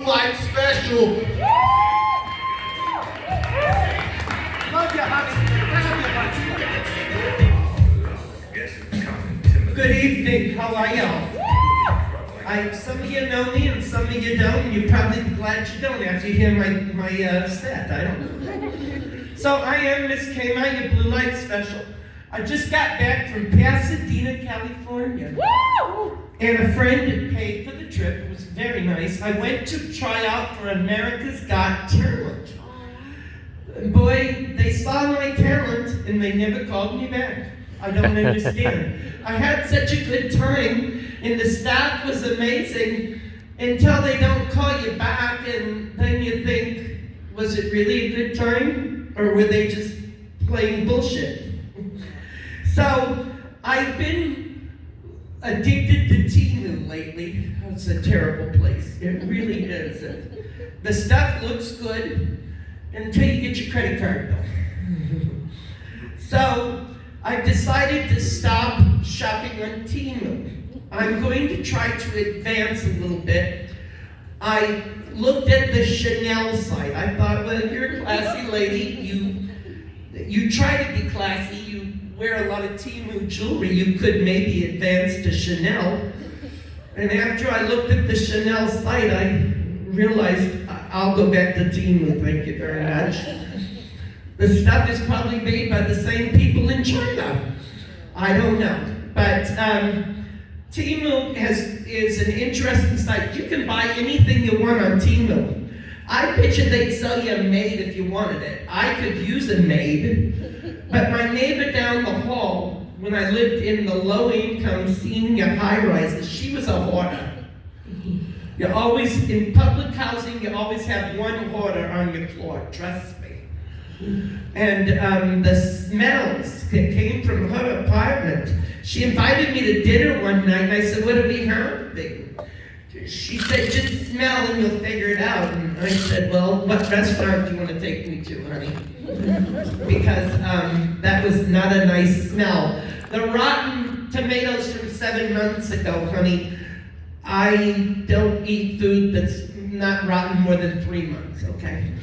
Light Special. Love you, honey. Good evening, how are y'all? Some of you know me and some of you don't, and you're probably glad you don't after you hear my set, I don't know. So I am Miss K-My, your Blue Light Special. I just got back from Pasadena, California. Woo! And a friend had paid for the trip. It was very nice. I went to try out for America's Got Talent. And boy, they saw my talent and they never called me back. I don't understand. I had such a good time and the staff was amazing until they don't call you back and then you think, was it really a good time? Or were they just playing bullshit? So, I've been addicted to Temu lately. It's a terrible place. It really is. The stuff looks good until you get your credit card bill. So, I've decided to stop shopping on Temu. I'm going to try to advance a little bit. I looked at the Chanel site. I thought, well, you're a classy lady. You try to be classy. You wear a lot of Temu jewelry. You could maybe advance to Chanel. And after I looked at the Chanel site, I realized I'll go back to Temu. Thank you very much. The stuff is probably made by the same people in China. I don't know. But Temu is an interesting site. You can buy anything you want on Temu. I pictured they'd sell you a maid if you wanted it. I could use a maid, but my neighbor down the hall, when I lived in the low-income senior high-rises, she was a hoarder. You always, in public housing, you always have one hoarder on your floor, trust me. And the smells that came from her apartment. She invited me to dinner one night, and I said, what are we having? She said, just smell and you'll figure it out. And I said, well, what restaurant do you want to take me to, honey? Because that was not a nice smell. The rotten tomatoes from 7 months ago, honey, I don't eat food that's not rotten more than 3 months, okay?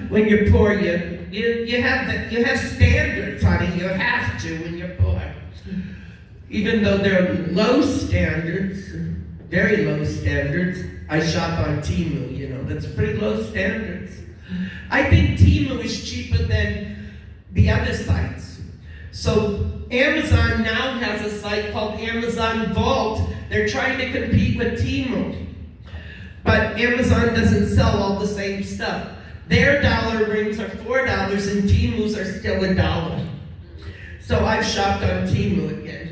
When you're poor, you have standards, honey. You have to when you're poor. Even though they're low standards, very low standards, I shop on Temu, you know, that's pretty low standards. I think Temu is cheaper than the other sites. So Amazon now has a site called Amazon Vault. They're trying to compete with Temu. But Amazon doesn't sell all the same stuff. Their dollar rings are $4 and Temu's are still $1. So I've shopped on Temu again.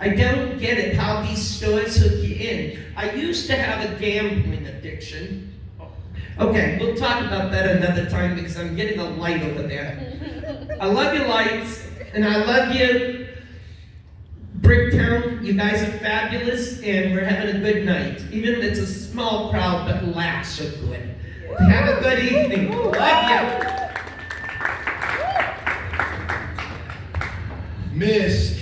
I don't get it how these stores hook you in. I used to have a gambling addiction. Okay, we'll talk about that another time because I'm getting a light over there. I love you, lights, and I love you, Bricktown. You guys are fabulous, and we're having a good night. Even if it's a small crowd, but laughs are good. Have a good evening. Love you. Miss